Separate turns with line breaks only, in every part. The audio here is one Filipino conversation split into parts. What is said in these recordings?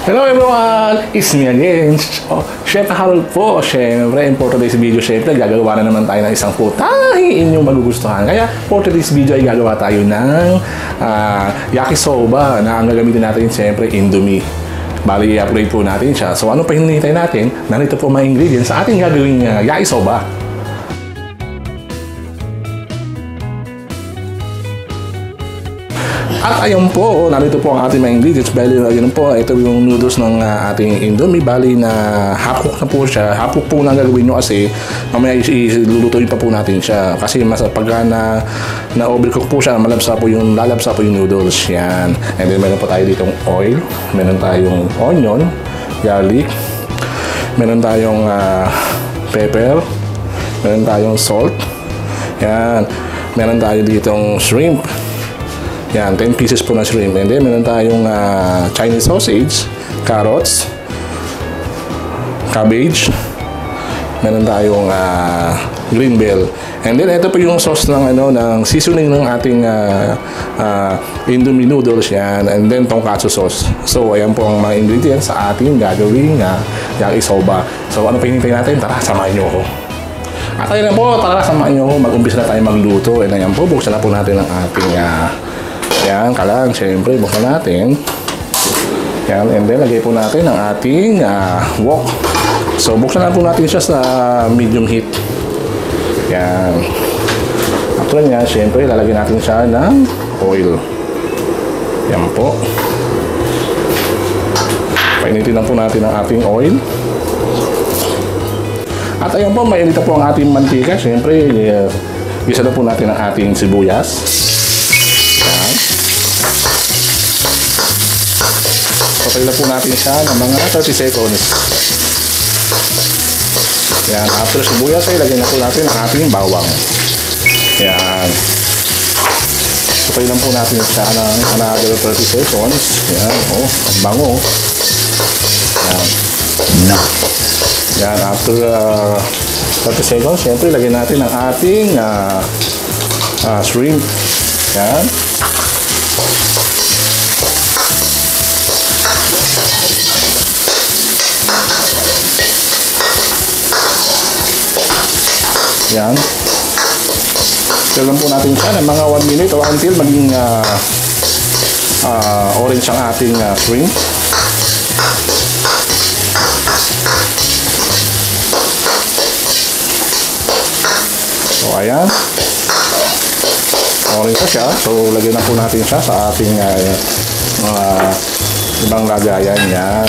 Hello everyone! It's me again. Chef Harold po. Siyempre, for today's video, siyempre, gagawa na naman tayo ng isang putahing inyong magugustuhan. Kaya, for today's video ay gagawa tayo ng yakisoba na ang gagamitin natin, siyempre, Indomie. Bali, i-upgrade po natin siya. So, ano pa hinihintay natin? Narito po mga ingredients sa ating gagawing yakisoba. At ayun po, narito po ang ating mga ingredients. Bali, ayun po, ito yung noodles ng ating Indomie. Bali na half-cook na po siya. Half-cook po na gagawin nyo kasi mamaya ilulutuin pa po natin siya. Kasi mas pagka na overcook po siya, lalabsa po yung noodles. Yan. And then meron po tayo ditong oil. Meron tayong onion, garlic. Meron tayong pepper. Meron tayong salt. Yan. Meron tayo ditong shrimp. Yan, 10 pieces po na shrimp. And then, meron tayong Chinese sausage, carrots, cabbage, meron tayong green bell. And then, ito po yung sauce ng, ng seasoning ng ating Indomie noodles yan. And then, tonkatsu sauce. So, ayan po ang mga ingredients sa ating gagawing yakisoba. So, ano pa hinintay natin? Tara, samahan nyo ako. At ayun na po, tara, samahan nyo ako. Mag-umpisa na tayo magluto. And ayan po, buksan na po natin ang ating yan, kalang, siyempre, buksan natin. Yan, and then, lagay po natin ang ating wok. So, buksan na po natin siya sa medium heat. Yan. After niya, siyempre, lalagyan natin siya ng oil. Yan po. Painitin lang po natin ang ating oil. At ayun po, mainit na po ang ating mantika. Siyempre, gisa na po natin ang ating sibuyas. Patay na po natin siya ng mga 30 seconds. Yan. After sibuyas ay lagyan na po natin ang ating bawang. Yan. Patay lang po natin siya ng another 30 seconds. Yan. Oh, ang bango. Yan. No. Yan. After 30 seconds, siyempre lagyan natin ang ating shrimp. Yan. Yan. Kailan po natin siya ng mga 1 minute o until maging orange ang ating shrimp. So, ayan. Orange na siya. So, lagyan na po natin siya sa ating ibang lagayan. Yan.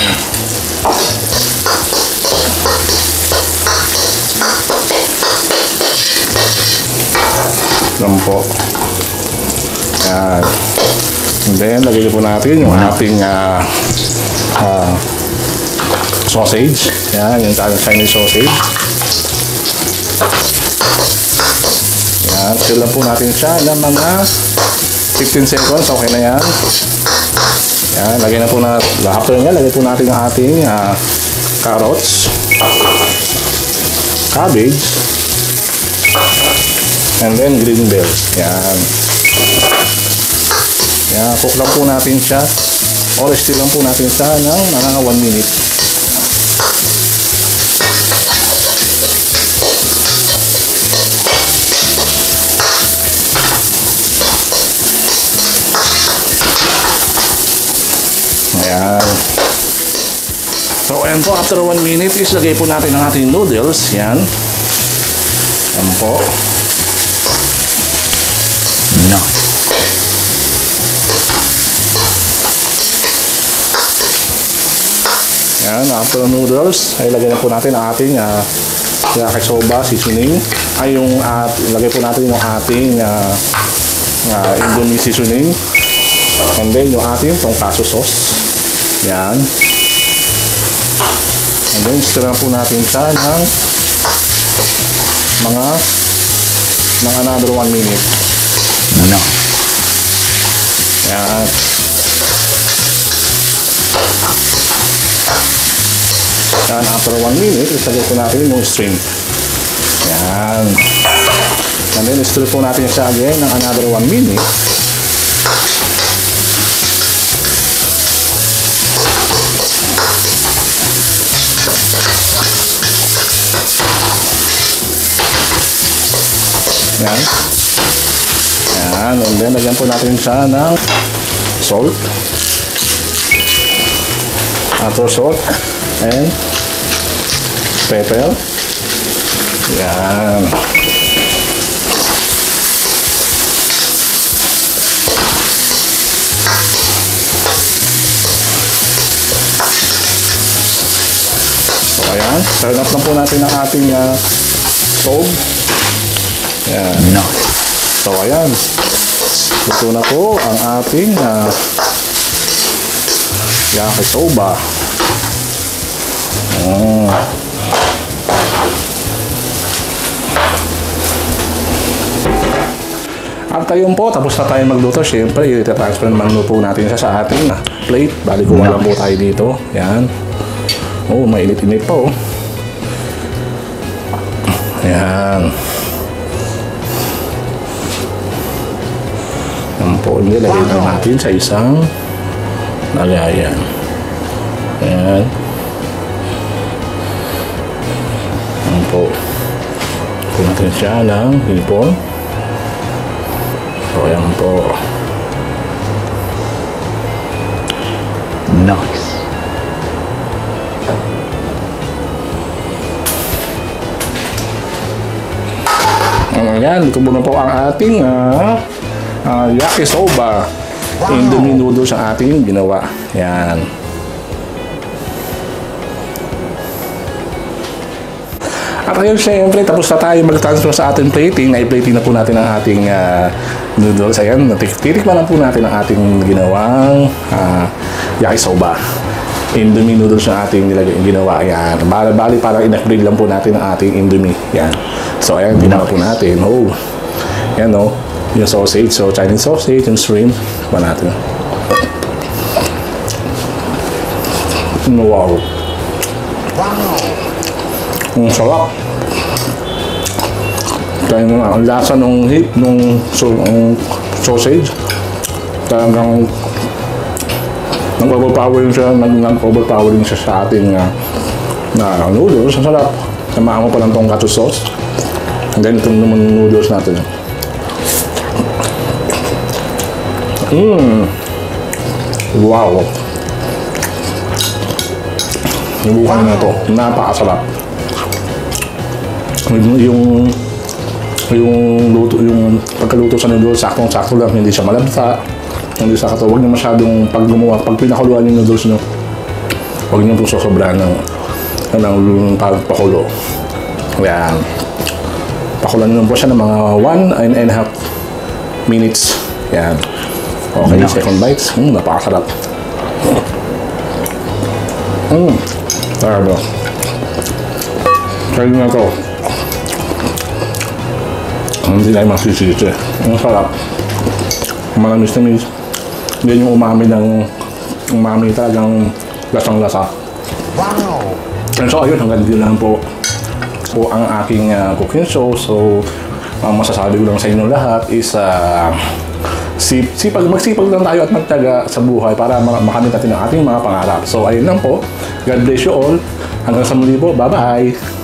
Yan po. Yan. And then, lagyan po natin yung ating sausage. Yan, yung Chinese sausage. Yan. Chill lang po natin siya ng mga 15 seconds. Okay na yan. Yan. Lagyan na po na, after nga, lagyan po natin yung ating carrots, cabbage, and then green bells. Yan. Yan. Cook lang po natin siya. Or still lang po natin siya ng mga 1 minute. Ayan. So, ayan po. After 1 minute is lagay po natin ang ating noodles. Yan. Ayan po. No. Yan, after noodles, ay lagay na po natin ang ating yakisoba seasoning. Ay yung lagay po natin yung ating Indomie seasoning. And then yung ating tonkatsu sauce. Yan. And then stir na po natin siya ng another 1 minute. No. Yan. Yan, after 1 minute, isagay po natin yung shrimp. Yan. And then, stir po natin siya again ng another 1 minute. Yan. Yan. And then, lagyan po natin siya ng salt. After salt. And pepper. Yan. So, ayan. Turn up lang po natin ang ating stove. Yan.
No.
So, ayan. Ito na po ang ating yakisoba. At ayun po, tapos na tayo magluto. Siyempre, i-transfer naman po natin siya sa ating plate. Bali ko lang po tayo dito. Yan. Oh, mainit-init pa oh. Yan. Yan po, nilagay na natin sa isang lagayan. Yan. Yan po. Kung natin siya ng hipon. So, yan po.
Nice.
Ayan, ito muna po ang ating yakisoba. Indomie noodles ang ating ginawa. Yan. At ayun, syempre, tapos na tayo mag-transfer sa ating plating. Na-plating na po natin ang ating noodles. Ayan, titikman lang po natin ang ating ginawang yakisoba. Indomie noodles ang ating ginawa. Ayan. Bali, parang in-upgrade lang po natin ang ating Indomie. Yan. So, ayan, ginawa po natin. Oh, yan o. Yung sausage. So, Chinese sausage, yung shrimp. Pa natin. Wow. Ang sarap. Kaya nga, ang lasa nung sausage. Talagang nag-overpowering siya sa ating noodles. Ang sarap. Samahan mo pa lang tong katsu sauce. And then itong naman noodles natin. Wow. Ibukan na ito. Napakasarap. Yung pagkaluto sa noodles, saktong-sakto lang. Hindi siya malabsa. Hindi siya huwag niyo masyadong pag pinakuluan yung noodles nyo, huwag niyo itong sosobrahan ng pagpakulo. Ayan. Pakulan nyo po siya ng mga 1.5 minutes. Ayan. Okay, second bites. Napakasarap. Sarap. Try nyo na ito. Hindi na yung masisisi. Ang sarap. Malamis-tamis. Hindi yung umami talagang lasang-lasa.
Wow!
And so, ayun, hanggang dito lang po ang aking cooking show. So, ang masasabi ko lang sa inyo lahat is magsipag lang tayo at magtaga sa buhay para makamit natin ang ating mga pangarap. So, ayun lang po. God bless you all. Hanggang sa muli po. Bye-bye!